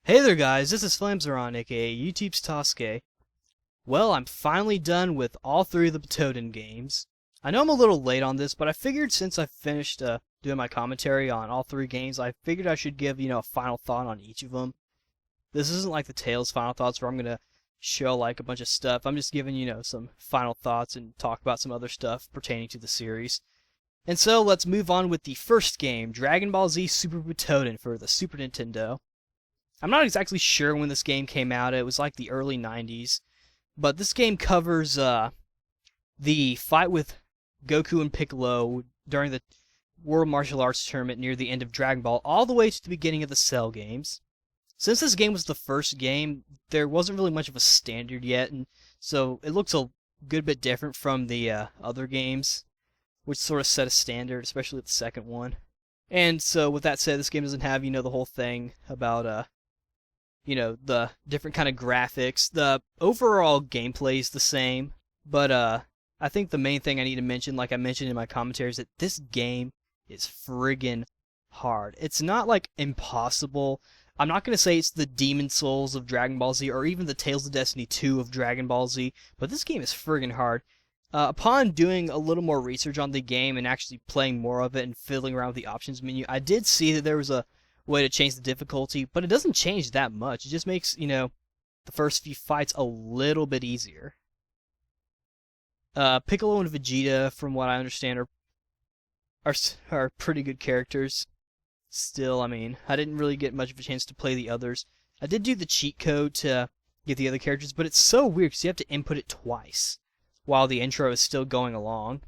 Hey there guys, this is Flamzeron, aka YouTube's Tosuke. Well, I'm finally done with all three of the Butoden games. I know I'm a little late on this, but I figured since I finished doing my commentary on all three games, I figured I should give, a final thought on each of them. This isn't like the Tales final thoughts where I'm gonna show like a bunch of stuff. I'm just giving, some final thoughts and talk about some other stuff pertaining to the series. And so let's move on with the first game, Dragon Ball Z Super Butoden for the Super Nintendo. I'm not exactly sure when this game came out. It was like the early 90s. But this game covers the fight with Goku and Piccolo during the World Martial Arts Tournament near the end of Dragon Ball, all the way to the beginning of the Cell games. Since this game was the first game, there wasn't really much of a standard yet, and so it looks a good bit different from the other games, which sort of set a standard, especially the second one. And so, with that said, this game doesn't have, the whole thing about the different kind of graphics. The overall gameplay is the same, but I think the main thing I need to mention, like I mentioned in my commentary, is that this game is friggin' hard. It's not like impossible. I'm not gonna say it's the Demon Souls of Dragon Ball Z or even the Tales of Destiny 2 of Dragon Ball Z, but this game is friggin' hard. Upon doing a little more research on the game and actually playing more of it and fiddling around with the options menu, I did see that there was a way to change the difficulty, but it doesn't change that much. It just makes, the first few fights a little bit easier. Piccolo and Vegeta, from what I understand, are pretty good characters. Still, I mean, I didn't really get much of a chance to play the others. I did do the cheat code to get the other characters, but it's so weird because you have to input it twice while the intro is still going along.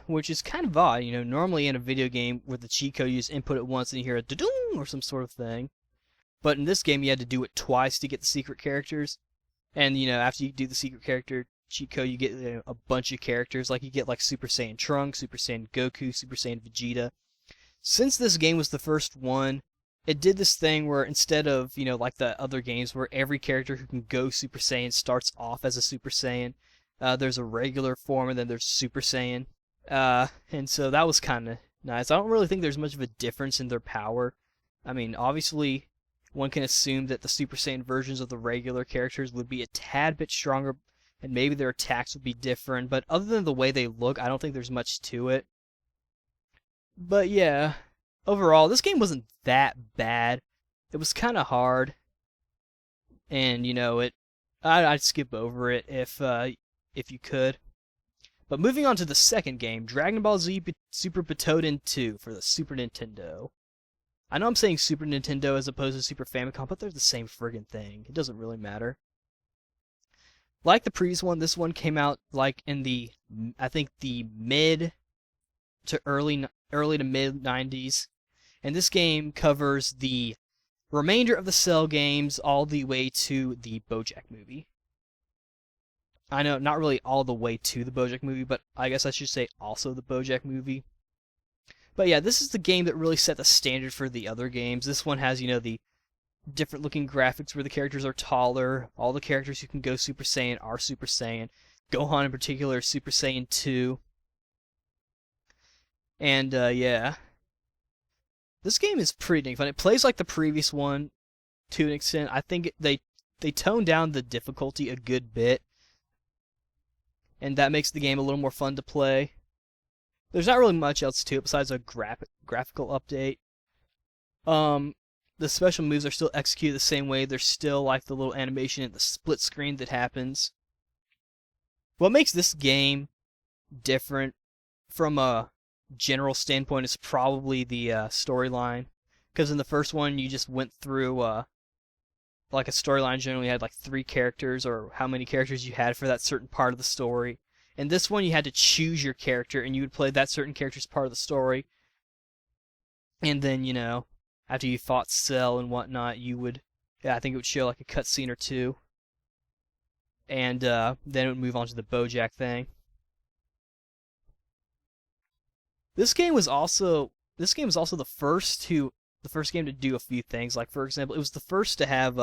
Which is kind of odd. Normally in a video game with the cheat code, you just input it once and you hear a da-doom or some sort of thing. But in this game, you had to do it twice to get the secret characters. And, after you do the secret character cheat code, you get a bunch of characters. Like, you get, like, Super Saiyan Trunks, Super Saiyan Goku, Super Saiyan Vegeta. Since this game was the first one, it did this thing where instead of, like the other games where every character who can go Super Saiyan starts off as a Super Saiyan, there's a regular form, and then there's Super Saiyan. And so that was kind of nice. I don't really think there's much of a difference in their power. I mean, obviously, one can assume that the Super Saiyan versions of the regular characters would be a tad bit stronger, and maybe their attacks would be different, but other than the way they look, I don't think there's much to it. But yeah, overall, this game wasn't that bad. It was kind of hard, and I'd skip over it if you could. But moving on to the second game, Dragon Ball Z Super Butoden 2 for the Super Nintendo. I know I'm saying Super Nintendo as opposed to Super Famicom, but they're the same friggin' thing. It doesn't really matter. Like the previous one, this one came out like in I think the mid to early to mid 90s. And this game covers the remainder of the Cell games all the way to the BoJack movie. I know, not really all the way to the BoJack movie, but I guess I should say also the BoJack movie. But yeah, this is the game that really set the standard for the other games. This one has, the different looking graphics where the characters are taller. All the characters who can go Super Saiyan are Super Saiyan. Gohan in particular is Super Saiyan 2. And yeah. This game is pretty dang fun. It plays like the previous one to an extent. I think they toned down the difficulty a good bit, and that makes the game a little more fun to play. There's not really much else to it besides a graphical update. The special moves are still executed the same way. There's still like the little animation and the split screen that happens. What makes this game different from a general standpoint is probably the storyline. Because in the first one, you just went through like a storyline generally had like 3 characters or how many characters you had for that certain part of the story. In this one, you had to choose your character and you would play that certain character's part of the story. And then, after you fought Cell and whatnot, I think it would show like a cutscene or two. And then it would move on to the BoJack thing. This game was also the first game to do a few things. Like, for example, it was the first to have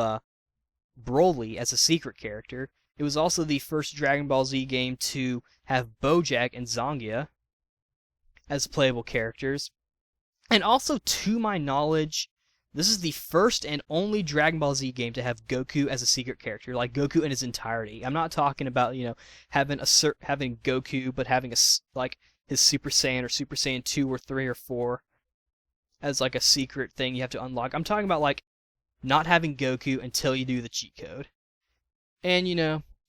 Broly as a secret character. It was also the first Dragon Ball Z game to have BoJack and Zangia as playable characters. And also, to my knowledge, This is the first and only Dragon Ball Z game to have Goku as a secret character, like Goku in his entirety. I'm not talking about having having Goku, but having like his Super Saiyan or Super Saiyan 2 or 3 or 4 as like a secret thing you have to unlock. I'm talking about like not having Goku until you do the cheat code. And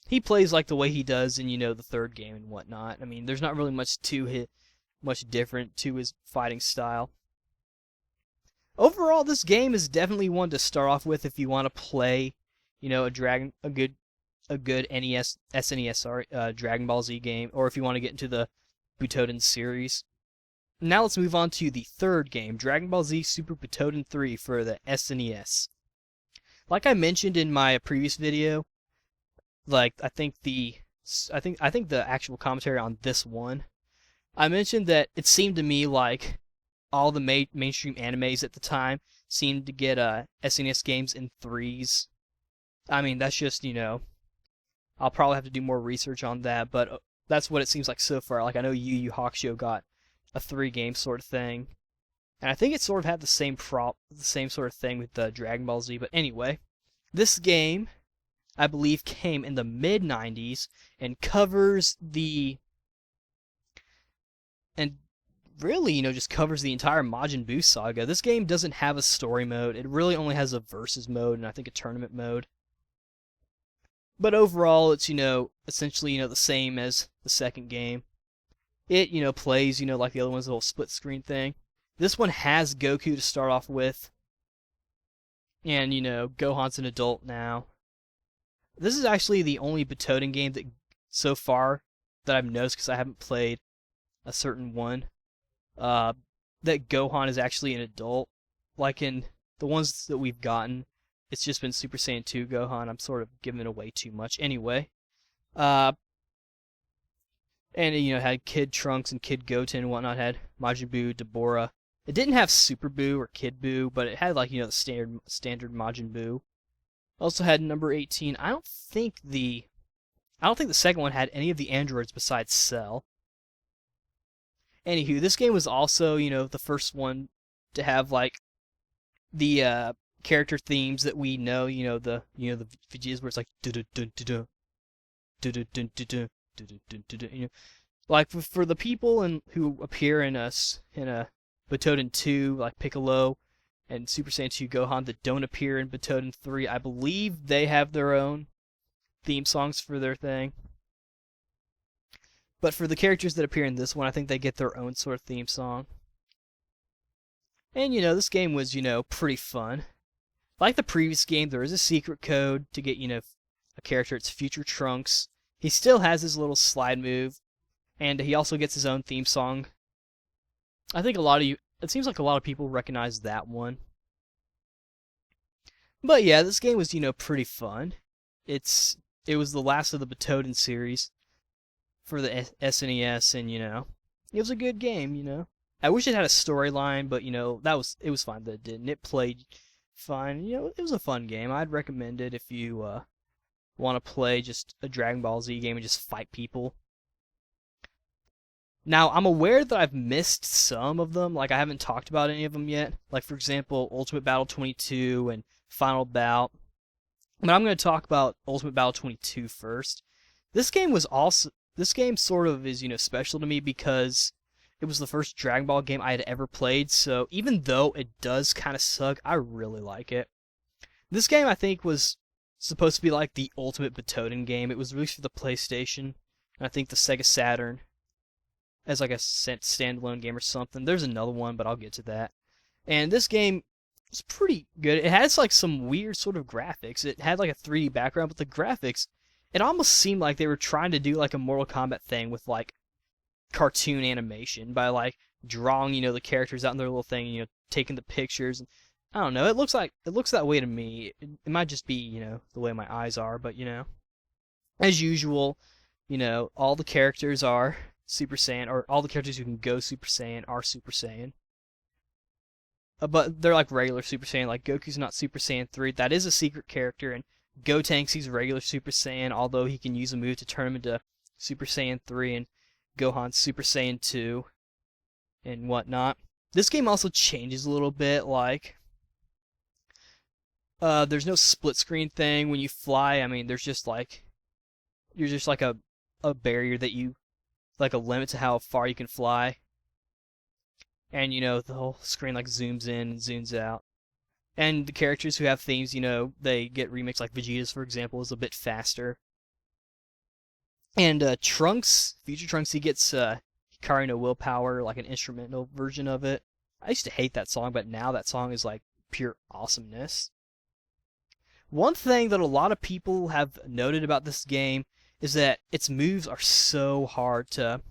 he plays like the way he does in the third game and whatnot. I mean, there's not really much different to his fighting style. Overall, this game is definitely one to start off with if you want to play, a good NES, SNES, Dragon Ball Z game, or if you want to get into the Butoden series. Now let's move on to the third game, Dragon Ball Z Super Butoden 3 for the SNES. Like I mentioned in my previous video, like I think the actual commentary on this one, I mentioned that it seemed to me like all the mainstream animes at the time seemed to get SNES games in threes. I mean, that's just, I'll probably have to do more research on that, but that's what it seems like so far. Like I know Yu Yu Hakusho got a 3-game sort of thing, and I think it sort of had the same sort of thing with the Dragon Ball Z. But anyway, this game, I believe, came in the mid-90s and covers really, just covers the entire Majin Buu saga. This game doesn't have a story mode. It really only has a versus mode and I think a tournament mode. But overall, it's, essentially, the same as the second game. It, plays, like the other one's a little split screen thing. This one has Goku to start off with. And, Gohan's an adult now. This is actually the only Butoden game that, so far, that I've noticed because I haven't played a certain one. That Gohan is actually an adult. Like in the ones that we've gotten, it's just been Super Saiyan 2 Gohan. I'm sort of giving it away too much. Anyway. And it had Kid Trunks and Kid Goten and whatnot. It had Majin Buu, Deborah. It didn't have Super Buu or Kid Buu, but it had like the standard Majin Buu. Also had number 18. I don't think the second one had any of the androids besides Cell. Anywho, this game was also, the first one to have like the character themes that we know, the Vegeta's where it's like like for the people who appear in a Butoden 2, like Piccolo and Super Saiyan 2 Gohan, that don't appear in Butoden 3, I believe they have their own theme songs for their thing. But for the characters that appear in this one, I think they get their own sort of theme song. And, this game was, pretty fun. Like the previous game, there is a secret code to get, a character. It's Future Trunks. He still has his little slide move, and he also gets his own theme song. I think it seems like a lot of people recognize that one. But yeah, this game was, pretty fun. It was the last of the Butoden series for the SNES, and it was a good game. I wish it had a storyline, but it was fine that it didn't. It played fine. It was a fun game. I'd recommend it if you want to play just a Dragon Ball Z game and just fight people. Now, I'm aware that I've missed some of them, like I haven't talked about any of them yet. Like, for example, Ultimate Battle 22 and Final Bout. But I'm going to talk about Ultimate Battle 22 first. This game sort of is, special to me because it was the first Dragon Ball game I had ever played, so even though it does kind of suck, I really like it. This game, I think, was supposed to be like the ultimate Butoden game. It was released for the PlayStation, and I think the Sega Saturn, as like a standalone game or something. There's another one, but I'll get to that. And this game was pretty good. It has like some weird sort of graphics. It had like a 3D background, but the graphics, it almost seemed like they were trying to do like a Mortal Kombat thing with like cartoon animation by like drawing, the characters out in their little thing, taking the pictures. I don't know. It looks that way to me. It might just be, the way my eyes are, but as usual, all the characters are Super Saiyan, or all the characters who can go Super Saiyan are Super Saiyan. But they're like regular Super Saiyan. Like Goku's not Super Saiyan 3. That is a secret character, and Gotenks, he's regular Super Saiyan, although he can use a move to turn him into Super Saiyan 3, and Gohan's Super Saiyan 2, and whatnot. This game also changes a little bit, like There's no split screen thing when you fly. I mean, there's just like you're just like a barrier that you like a limit to how far you can fly, and the whole screen like zooms in and zooms out. And the characters who have themes, they get remixed. Like Vegeta's, for example, is a bit faster. And Trunks, Future Trunks, he gets Hikari no Willpower, like an instrumental version of it. I used to hate that song, but now that song is like pure awesomeness. One thing that a lot of people have noted about this game is that its moves are so hard to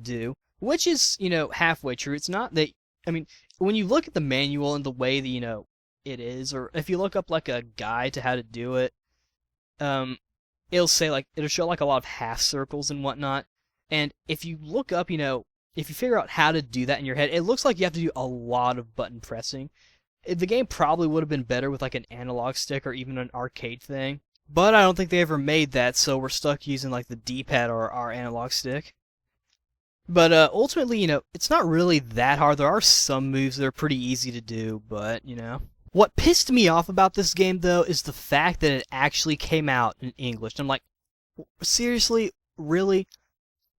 do, which is, halfway true. It's not that, I mean, when you look at the manual and the way that, it is, or if you look up like a guide to how to do it, it'll say like, it'll show like a lot of half circles and whatnot. And if you look up, if you figure out how to do that in your head, it looks like you have to do a lot of button pressing. The game probably would have been better with like an analog stick or even an arcade thing. But I don't think they ever made that, so we're stuck using like the D-pad or our analog stick. But ultimately, it's not really that hard. There are some moves that are pretty easy to do, but, What pissed me off about this game, though, is the fact that it actually came out in English. I'm like, seriously? Really?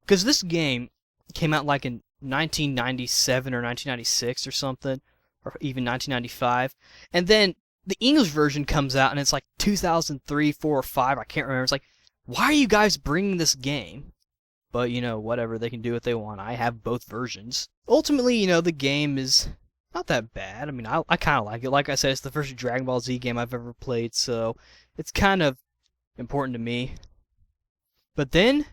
Because this game came out like in 1997 or 1996 or something, or even 1995. And then the English version comes out and it's like 2003, 4, or 5. I can't remember. It's like, why are you guys bringing this game? But, whatever, they can do what they want. I have both versions. Ultimately, the game is not that bad. I mean, I kind of like it. Like I said, it's the first Dragon Ball Z game I've ever played, so it's kind of important to me. But then,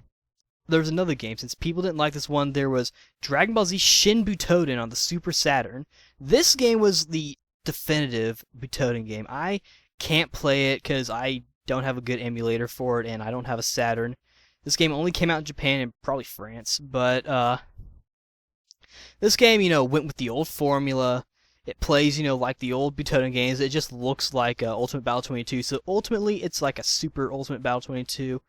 there's another game. Since people didn't like this one, there was Dragon Ball Z Shin Butoden on the Super Saturn. This game was the definitive Butoden game. I can't play it because I don't have a good emulator for it, and I don't have a Saturn. This game only came out in Japan and probably France, but this game, went with the old formula. It plays, like the old Butoden games. It just looks like Ultimate Battle 22. So ultimately, it's like a super Ultimate Battle 22.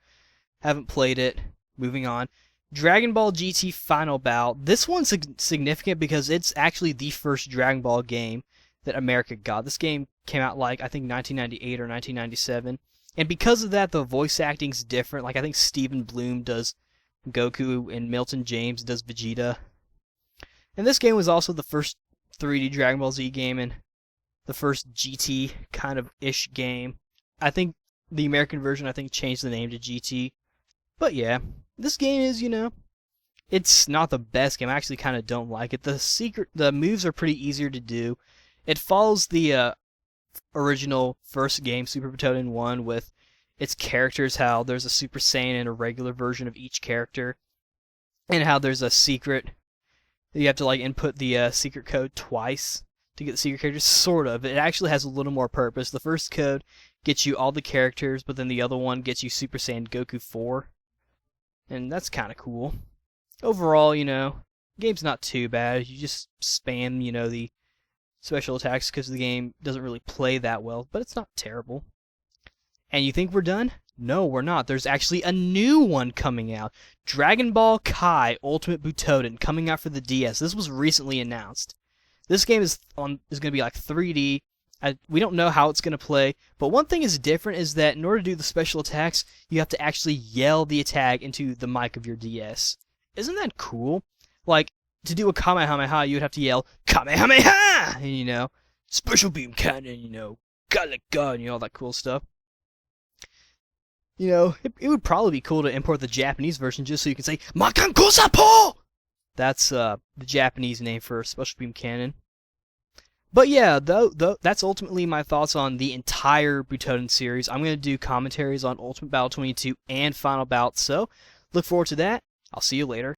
Haven't played it. Moving on. Dragon Ball GT Final Bout. This one's significant because it's actually the first Dragon Ball game that America got. This game came out like, I think, 1998 or 1997. And because of that, the voice acting's different. Like, I think Stephen Bloom does Goku and Milton James does Vegeta. And this game was also the first 3D Dragon Ball Z game and the first GT kind of ish game. I think the American version, changed the name to GT. But yeah, this game is, it's not the best game. I actually kind of don't like it. The moves are pretty easier to do. It follows the original first game, Super Butoden 1, with its characters, how there's a Super Saiyan and a regular version of each character, and how there's a secret. You have to like input the secret code twice to get the secret characters. Sort of. It actually has a little more purpose. The first code gets you all the characters, but then the other one gets you Super Saiyan Goku 4. And that's kind of cool. Overall, game's not too bad. You just spam, the special attacks because the game doesn't really play that well, but it's not terrible. And you think we're done? No, we're not. There's actually a new one coming out. Dragon Ball Kai Ultimate Butoden coming out for the DS. This was recently announced. This game is going to be like 3D. We don't know how it's going to play, but one thing is different is that in order to do the special attacks, you have to actually yell the attack into the mic of your DS. Isn't that cool? Like, to do a Kamehameha, you'd have to yell, Kamehameha! And, Special Beam Cannon, Galaga, and all that cool stuff. It would probably be cool to import the Japanese version just so you can say, Makan Kosapo! That's the Japanese name for Special Beam Cannon. But yeah, that's ultimately my thoughts on the entire Butoden series. I'm going to do commentaries on Ultimate Battle 22 and Final Bout, so look forward to that. I'll see you later.